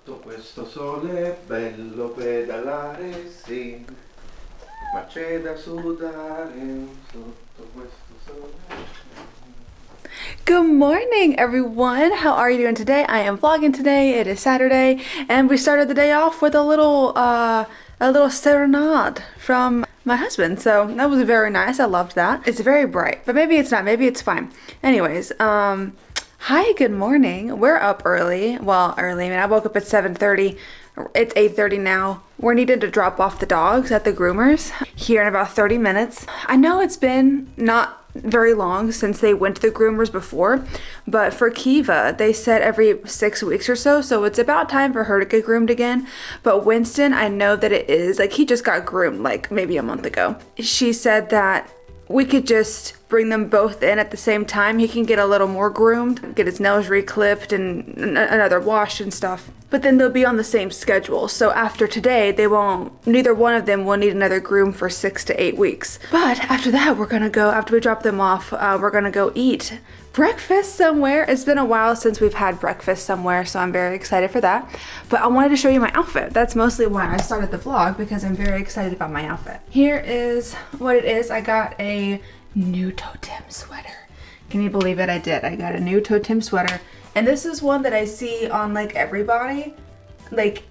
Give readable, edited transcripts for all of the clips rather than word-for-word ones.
Sotto questo sole è bello pedalare, sì, ma c'è da sudare sotto questo sole. Good morning, everyone. How are you doing today? I am vlogging today. It is Saturday, and we started the day off with a little serenade from my husband. So that was very nice. I loved that. It's very bright, but maybe it's not. Maybe it's fine. Anyways, hi, good morning. We're up early. Well, early. I mean, I woke up at 7:30. It's 8:30 now. We're needed to drop off the dogs at the groomers here in about 30 minutes. I know it's been not very long since they went to the groomers before, but for Kiva, they said every 6 weeks or so, so it's about time for her to get groomed again. But Winston, I know that it is, like, he just got groomed like maybe a month ago. She said that we could just bring them both in at the same time. He can get a little more groomed, get his nails reclipped and another wash and stuff. But then they'll be on the same schedule. So after today, neither one of them will need another groom for 6 to 8 weeks. But after that, after we drop them off, we're gonna go eat breakfast somewhere. It's been a while since we've had breakfast somewhere, so I'm very excited for that. But I wanted to show you my outfit. That's mostly why I started the vlog, because I'm very excited about my outfit. Here is what it is. I got a new Toteme sweater. Can you believe it? I did. I got a new Toteme sweater. And this is one that I see on like everybody, like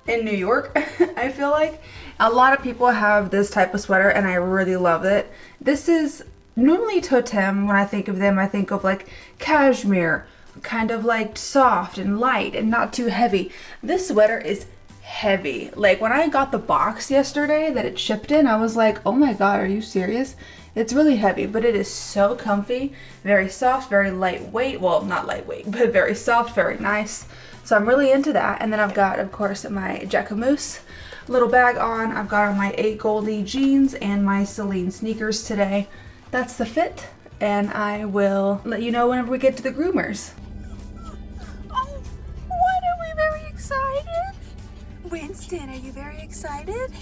in New York, I feel like. A lot of people have this type of sweater and I really love it. This is normally Toteme. When I think of them, I think of like cashmere, kind of like soft and light and not too heavy. This sweater is heavy. Like when I got the box yesterday that it shipped in, I was like, oh my God, are you serious? It's really heavy, but it is so comfy, very soft, very lightweight. Well, not lightweight, but very soft, very nice. So I'm really into that. And then I've got, of course, my Jacquemus little bag on. I've got on my 8 Goldie jeans and my Celine sneakers today. That's the fit, and I will let you know whenever we get to the groomers. Oh, what, are we very excited? Winston, are you very excited?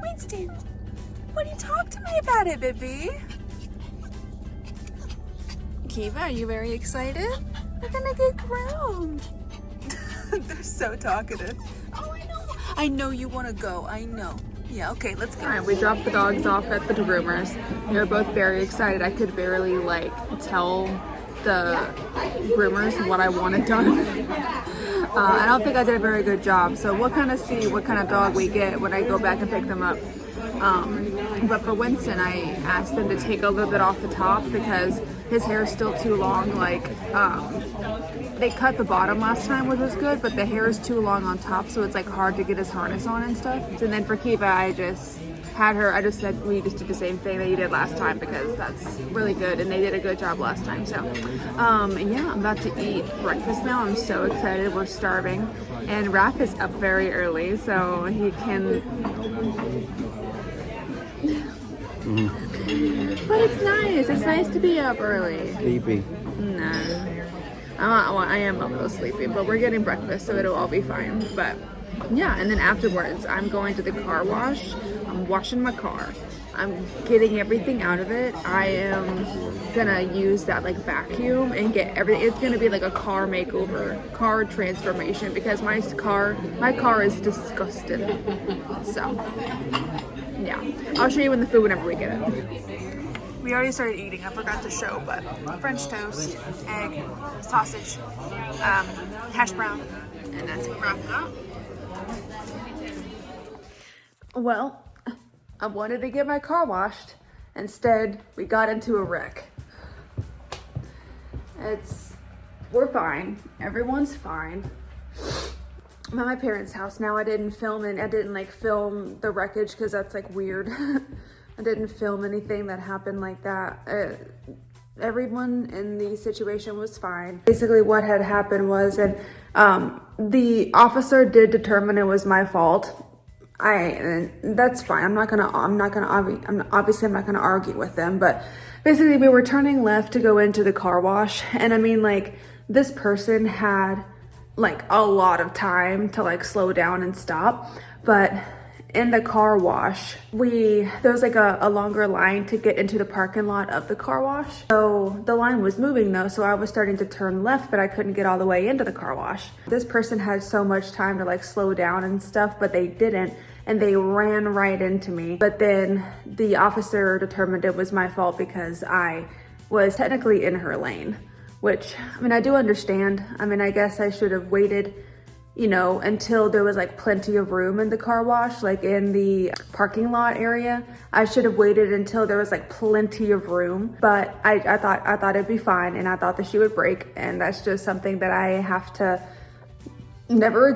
Winston, what do you talk to me about it, baby? Kiva, are you very excited? We're gonna get groomed. They're so talkative. Oh, I know. I know you want to go. I know. Yeah, okay, let's go. All right, we dropped the dogs off at the groomers. They were both very excited. I could barely tell the groomers what I wanted done. I don't think I did a very good job. So we'll kind of see what kind of dog we get when I go back and pick them up. But for Winston, I asked them to take a little bit off the top because his hair is still too long. They cut the bottom last time, which was good, but the hair is too long on top, so it's like hard to get his harness on and stuff. And then for Kiva, I just said we just did the same thing that you did last time because that's really good and they did a good job last time. So yeah, I'm about to eat breakfast now. I'm so excited. We're starving, and Raph is up very early so he can but it's nice to be up early. Sleepy. No, I am a little sleepy, but we're getting breakfast, so it'll all be fine. But yeah, and then afterwards, I'm going to the car wash. I'm washing my car. I'm getting everything out of it. I am gonna use that like vacuum and get everything. It's gonna be like a car makeover, car transformation, because my car is disgusting. So yeah, I'll show you in the food whenever we get it. We already started eating. I forgot to show, but French toast, egg, sausage, hash brown, and that's what wrapped it up. Well, I wanted to get my car washed. Instead, we got into a wreck. We're fine. Everyone's fine. I'm at my parents' house now. I didn't film the wreckage because that's like weird. I didn't film anything that happened like that. Everyone in the situation was fine. Basically what had happened was, and the officer did determine it was my fault. And that's fine. I'm not gonna argue with them, but basically we were turning left to go into the car wash. And I mean, like, this person had like a lot of time to like slow down and stop, but in the car wash, there was like a longer line to get into the parking lot of the car wash. So the line was moving though, so I was starting to turn left, but I couldn't get all the way into the car wash. This person had so much time to like slow down and stuff, but they didn't, and they ran right into me. But then the officer determined it was my fault because I was technically in her lane, which, I mean, I do understand. I mean, I guess I should have waited, you know, until there was like plenty of room in the car wash, like in the parking lot area. I should have waited until there was like plenty of room, but I thought it'd be fine, and I thought that she would brake, and that's just something that I have to never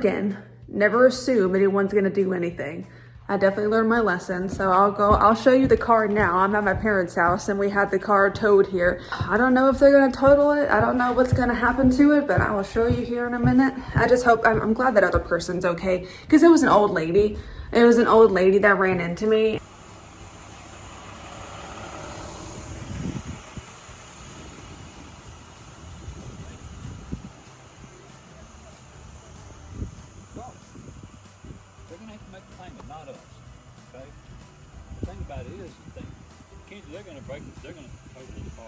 assume anyone's gonna do anything. I definitely learned my lesson, so I'll show you the car now. I'm at my parents' house and we had the car towed here. I don't know if they're gonna total it. I don't know what's gonna happen to it, but I will show you here in a minute. I just hope, I'm glad that other person's okay, because it was an old lady. It was an old lady that ran into me. They're going to have to make the payment, not us. Okay? The thing about it is, Kenzie, they're going to break it. They're going to total this car.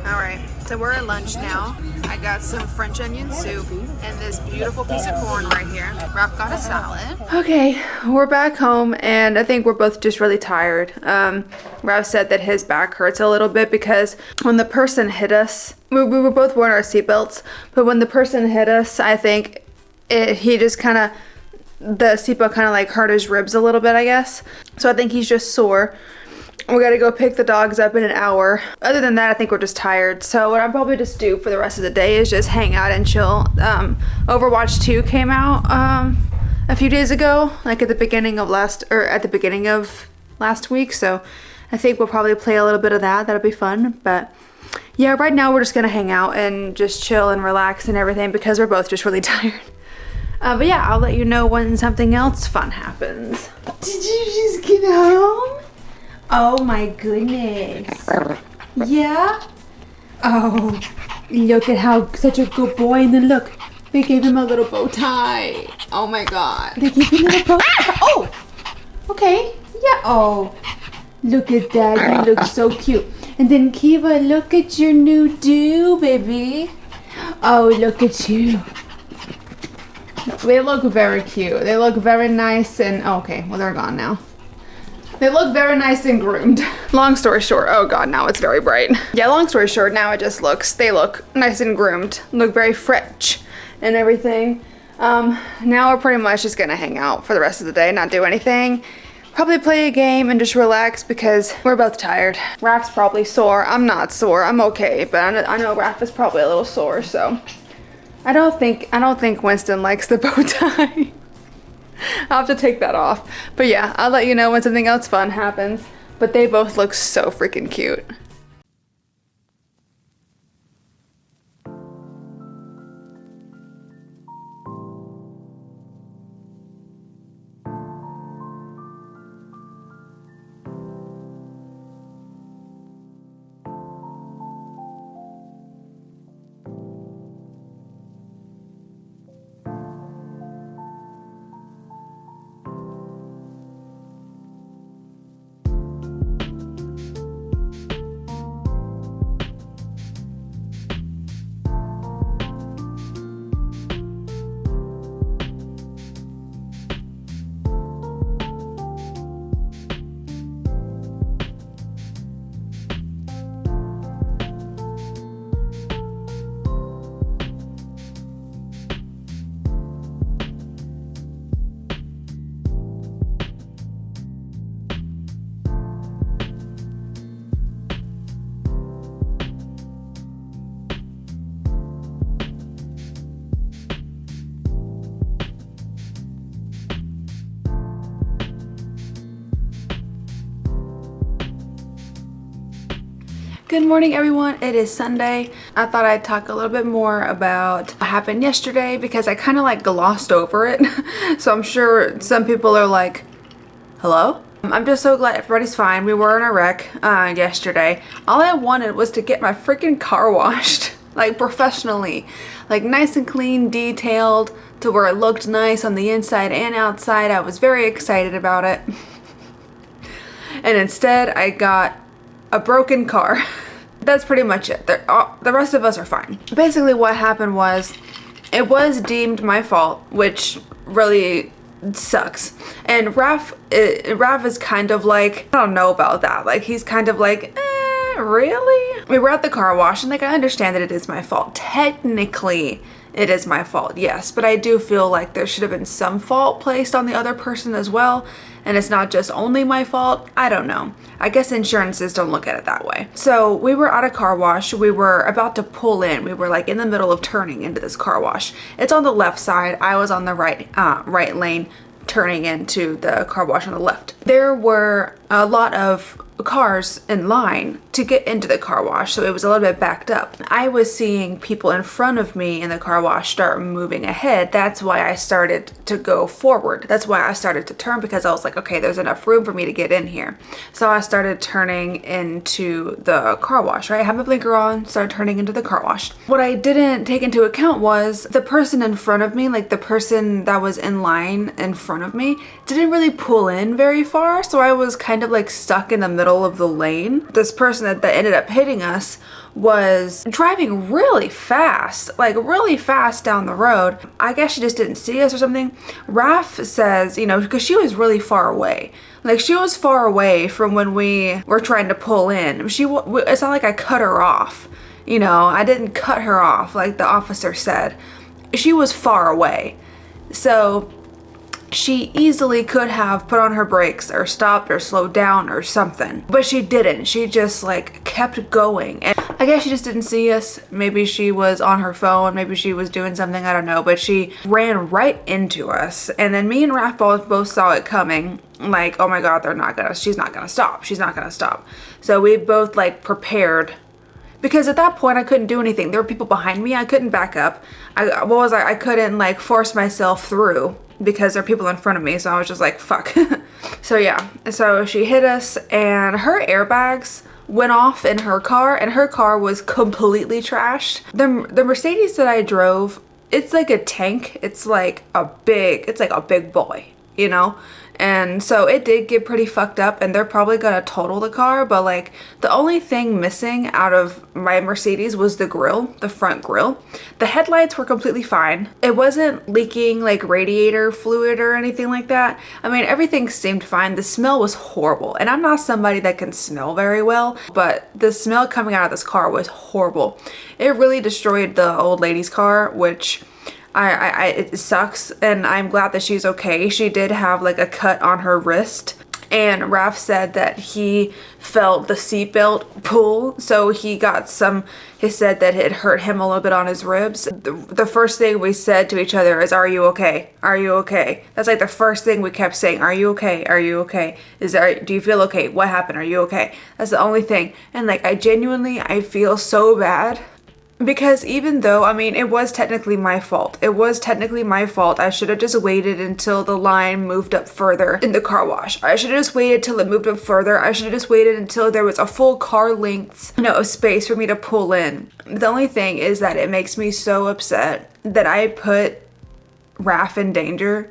All right, so we're at lunch now. I got some French onion soup and this beautiful piece of corn right here. Ralph got a salad. Okay, we're back home, and I think we're both just really tired. Ralph said that his back hurts a little bit because when the person hit us, we were both wearing our seatbelts, but when the person hit us, I think he just kind of, the seatbelt kind of like hurt his ribs a little bit, I guess. So I think he's just sore. We gotta go pick the dogs up in an hour. Other than that, I think we're just tired. So what I'll probably just do for the rest of the day is just hang out and chill. Overwatch 2 came out a few days ago, like at the beginning of last week. So I think we'll probably play a little bit of that. That'll be fun. But yeah, right now we're just gonna hang out and just chill and relax and everything because we're both just really tired. But yeah, I'll let you know when something else fun happens. Did you just get home? Oh my goodness. Yeah? Oh, look at how such a good boy. And then look, they gave him a little bow tie. Oh my god. They gave him a little bow tie. Oh, okay. Yeah. Oh, look at that. You look so cute. And then Kiva, look at your new do, baby. Oh, look at you. They look very cute. They look very nice and, oh, okay, well, they're gone now. They look very nice and groomed. Long story short, oh god, now it's very bright. Yeah, long story short, now it just they look nice and groomed. Look very French and everything. Now we're pretty much just gonna hang out for the rest of the day, not do anything. Probably play a game and just relax because we're both tired. Raph's probably sore. I'm not sore, I'm okay, but I know Raph is probably a little sore, so. I don't think Winston likes the bow tie. I'll have to take that off. But yeah, I'll let you know when something else fun happens. But they both look so freaking cute. Good morning, everyone. It is Sunday. I thought I'd talk a little bit more about what happened yesterday because I kind of like glossed over it. So I'm sure some people are like, hello? I'm just so glad everybody's fine. We were in a wreck yesterday. All I wanted was to get my freaking car washed, like professionally, like nice and clean, detailed, to where it looked nice on the inside and outside. I was very excited about it. And instead I got a broken car. That's pretty much it. The rest of us are fine. Basically what happened was, it was deemed my fault, which really sucks. And Raph is kind of like, I don't know about that. Like, he's kind of like, really? We were at the car wash, and like, I understand that it is my fault. Technically, it is my fault, yes. But I do feel like there should have been some fault placed on the other person as well. And it's not just only my fault. I don't know. I guess insurances don't look at it that way. So we were at a car wash. We were about to pull in. We were like in the middle of turning into this car wash. It's on the left side. I was on the right lane, turning into the car wash on the left. There were a lot of cars in line to get into the car wash, so it was a little bit backed up. I was seeing people in front of me in the car wash start moving ahead. That's why I started to go forward. That's why I started to turn, because I was like, okay, there's enough room for me to get in here. So I started turning into the car wash, right? I had my blinker on, started turning into the car wash. What I didn't take into account was the person in front of me, like the person that was in line in front of me, didn't really pull in very far. So I was kind of like stuck in the middle of the lane. This person that ended up hitting us was driving really fast, like really fast down the road. I guess she just didn't see us or something. Raph says, you know, because she was really far away. Like, she was far away from when we were trying to pull in. It's not like I cut her off. You know, I didn't cut her off like the officer said. She was far away. So she easily could have put on her brakes or stopped or slowed down or something, but she didn't. She just like kept going, and I guess she just didn't see us. Maybe she was on her phone, maybe she was doing something, I don't know, but she ran right into us. And then me and Raph both saw it coming, like, oh my god, she's not gonna stop. So we both like prepared, because at that point I couldn't do anything. There were people behind me. I couldn't back up. I couldn't like force myself through, because there are people in front of me. So I was just like, fuck. So yeah, so she hit us, and her airbags went off in her car, and her car was completely trashed. The Mercedes that I drove, it's like a tank. It's like a big boy, you know? And so it did get pretty fucked up, and they're probably gonna total the car. But like, the only thing missing out of my Mercedes was the grill, the front grill. The headlights were completely fine. It wasn't leaking like radiator fluid or anything like that. I mean, everything seemed fine. The smell was horrible, and I'm not somebody that can smell very well, but the smell coming out of this car was horrible. It really destroyed the old lady's car, which it sucks, and I'm glad that she's okay. She did have like a cut on her wrist, and Raph said that he felt the seatbelt pull, so he said that it hurt him a little bit on his ribs. The first thing we said to each other is, are you okay? Are you okay? That's like the first thing we kept saying. Are you okay? Are you okay? Do you feel okay? What happened? Are you okay? That's the only thing. And like, I feel so bad. Because even though, I mean, it was technically my fault. I should have just waited until the line moved up further in the car wash. I should have just waited till it moved up further. I should have just waited until there was a full car length, of space for me to pull in. The only thing is that it makes me so upset that I put Raph in danger.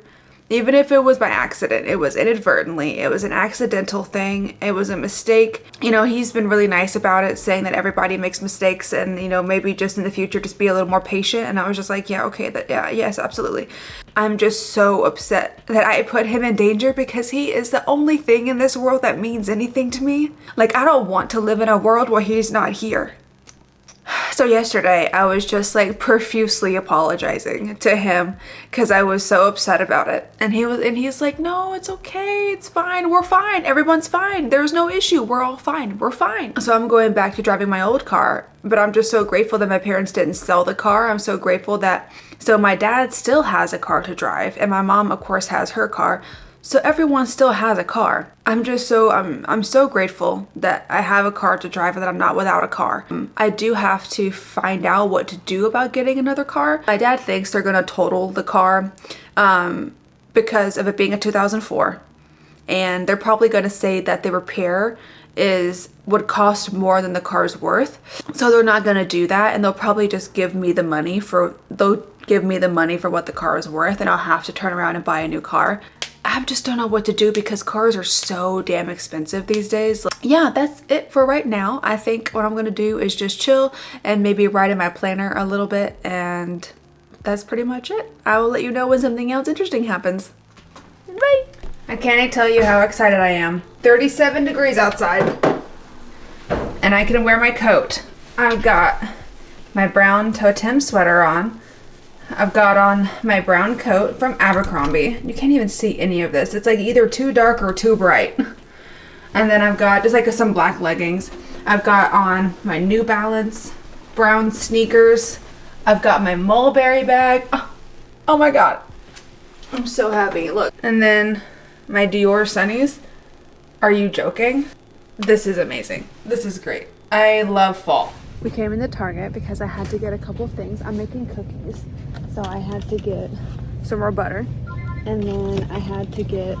Even if it was by accident, it was inadvertently, it was an accidental thing, it was a mistake. He's been really nice about it, saying that everybody makes mistakes, and maybe just in the future just be a little more patient. And I was just like, yeah, okay, yes, absolutely. I'm just so upset that I put him in danger, because he is the only thing in this world that means anything to me. Like, I don't want to live in a world where he's not here. So yesterday, I was just like profusely apologizing to him because I was so upset about it. And he's like, no, it's okay. It's fine. We're fine. Everyone's fine. There's no issue. We're all fine. We're fine. So I'm going back to driving my old car, but I'm just so grateful that my parents didn't sell the car. I'm so grateful so my dad still has a car to drive, and my mom, of course, has her car. So everyone still has a car. I'm so grateful that I have a car to drive and that I'm not without a car. I do have to find out what to do about getting another car. My dad thinks they're gonna total the car because of it being a 2004. and they're probably going to say that the repair would cost more than the car's worth. So they're not going to do that, and they'll probably just give me the money for what the car is worth, and I'll have to turn around and buy a new car. I just don't know what to do because cars are so damn expensive these days. Yeah, that's it for right now. I think what I'm gonna do is just chill and maybe write in my planner a little bit, and that's pretty much it. I will let you know when something else interesting happens. Bye! I can't tell you how excited I am. 37 degrees outside, and I can wear my coat. I've got my brown Toteme sweater on. I've got on my brown coat from Abercrombie. You can't even see any of this. It's like either too dark or too bright. And then I've got just like some black leggings. I've got on my New Balance brown sneakers. I've got my mulberry bag. Oh my God. I'm so happy. Look. And then my Dior sunnies. Are you joking? This is amazing. This is great. I love fall. We came into Target because I had to get a couple things. I'm making cookies, so I had to get some more butter, and then I had to get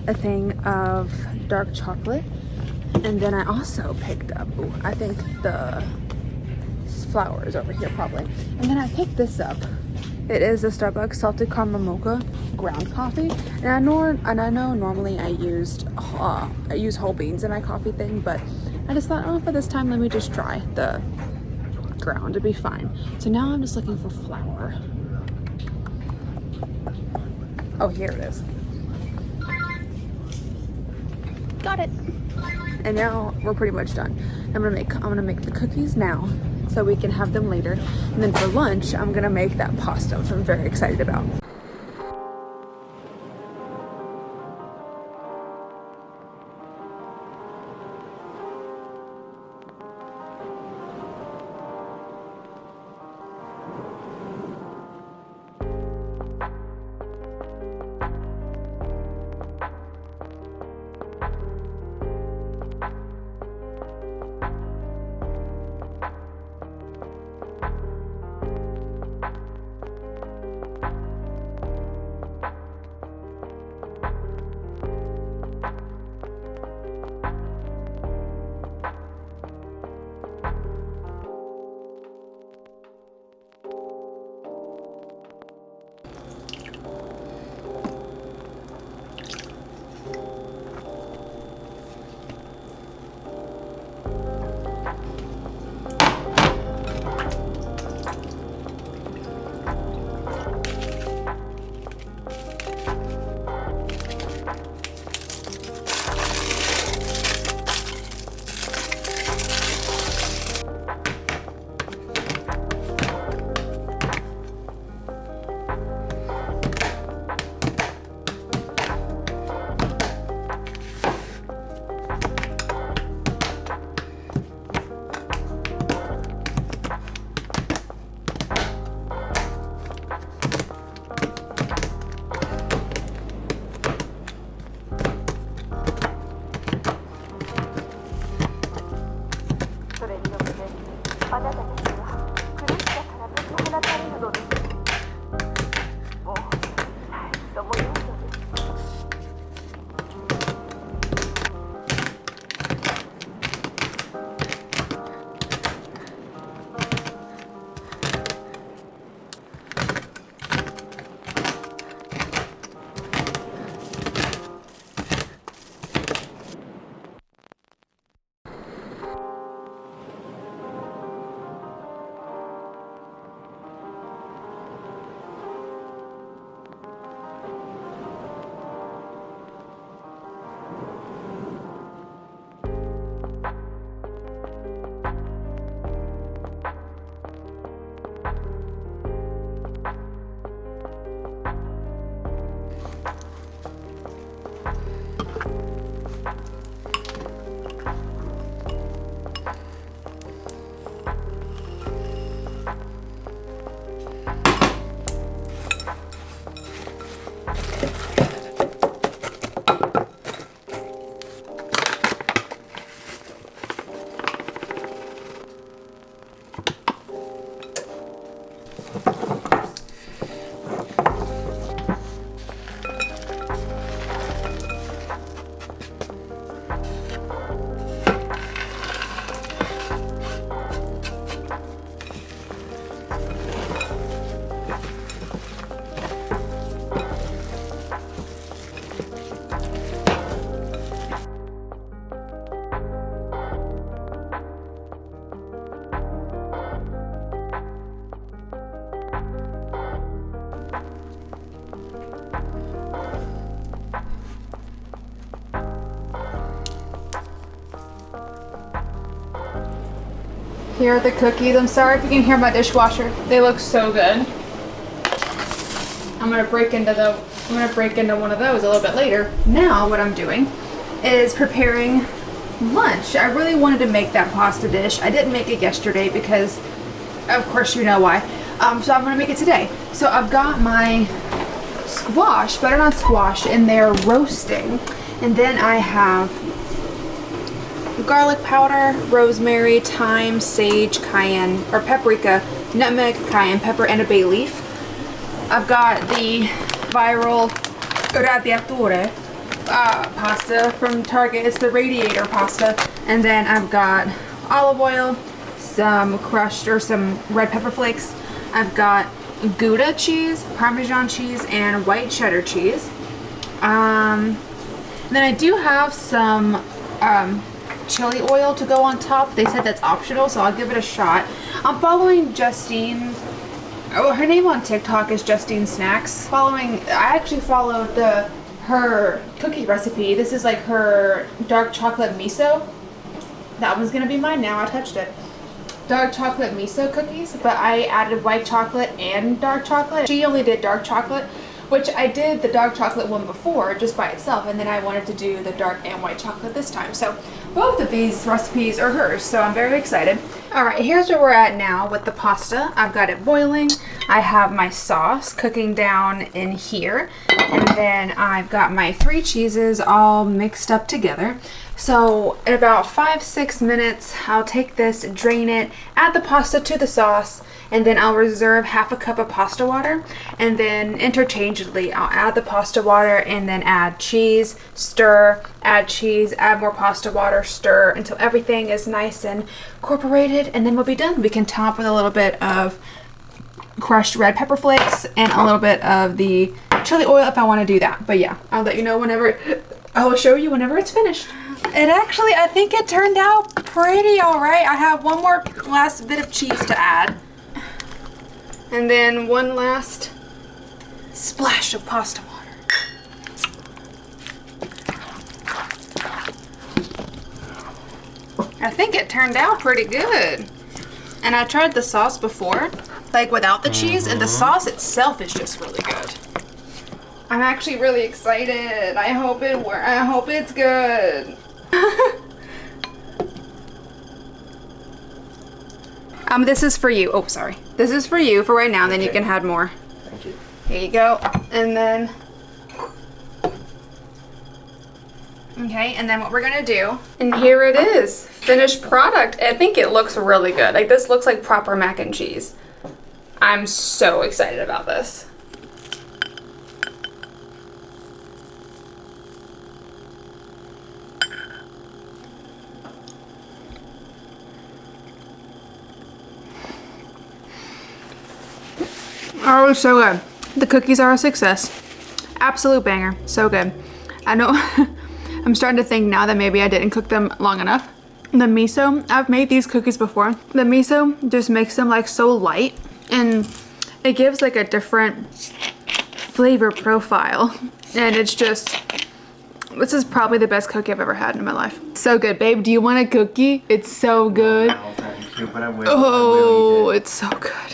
a thing of dark chocolate, and then I also picked up, I think the flowers over here probably, and then I picked this up. It is a Starbucks salted caramel mocha ground coffee, and I know normally I use whole beans in my coffee thing, but I just thought, oh, for this time, let me just try the ground. It'd be fine. So now I'm just looking for flour. Oh, here it is. Got it. And now we're pretty much done. I'm gonna make the cookies now so we can have them later. And then for lunch, I'm gonna make that pasta, which I'm very excited about. Here are the cookies. I'm sorry if you can hear my dishwasher. They look so good. I'm gonna break into one of those a little bit later. Now what I'm doing is preparing lunch. I really wanted to make that pasta dish. I didn't make it yesterday because, of course, you know why. So I'm gonna make it today. So I've got my squash, butternut squash, in there roasting, and then I have garlic powder, rosemary, thyme, sage, cayenne, or paprika, nutmeg, cayenne pepper, and a bay leaf. I've got the viral radiatore pasta from Target. It's the radiator pasta. And then I've got olive oil, some crushed or some red pepper flakes. I've got Gouda cheese, Parmesan cheese, and white cheddar cheese. Then I do have some chili oil to go on top. They said that's optional, so I'll give it a shot. I'm following Justine. Oh, her name on TikTok is Justine Snacks. I actually followed her cookie recipe. This is like her dark chocolate miso. That one's gonna be mine now. I touched it. Dark chocolate miso cookies, but I added white chocolate and dark chocolate. She only did dark chocolate, which I did the dark chocolate one before just by itself, and then I wanted to do the dark and white chocolate this time. So both of these recipes are hers, so I'm very excited. All right, here's where we're at now with the pasta. I've got it boiling. I have my sauce cooking down in here, and then I've got my 3 cheeses all mixed up together. So in about 5-6 minutes, I'll take this, drain it, add the pasta to the sauce, and then I'll reserve half a cup of pasta water, and then interchangeably I'll add the pasta water and then add cheese, stir, add cheese, add more pasta water, stir until everything is nice and incorporated, and then we'll be done. We can top with a little bit of crushed red pepper flakes and a little bit of the chili oil if I want to do that. But yeah, I'll let you know whenever, I will show you whenever it's finished. It actually, I think it turned out pretty all right. I have one more last bit of cheese to add. And then one last splash of pasta water. I think it turned out pretty good. And I tried the sauce before, like without the cheese, and the sauce itself is just really good. I'm actually really excited. I hope it's good. This is for you. Oh, sorry. This is for you for right now, and then you can add more. Thank you. Here you go. And then, okay, and then what we're gonna do, and here it is, finished product. I think it looks really good. Like, this looks like proper mac and cheese. I'm so excited about this. Oh, it's so good. The cookies are a success. Absolute banger. So good. I know I'm starting to think now that maybe I didn't cook them long enough. The miso, I've made these cookies before. The miso just makes them like so light, and it gives like a different flavor profile. And it's just, this is probably the best cookie I've ever had in my life. So good. Babe, do you want a cookie? It's so good. Oh, thank you, but I will. Oh, it's so good.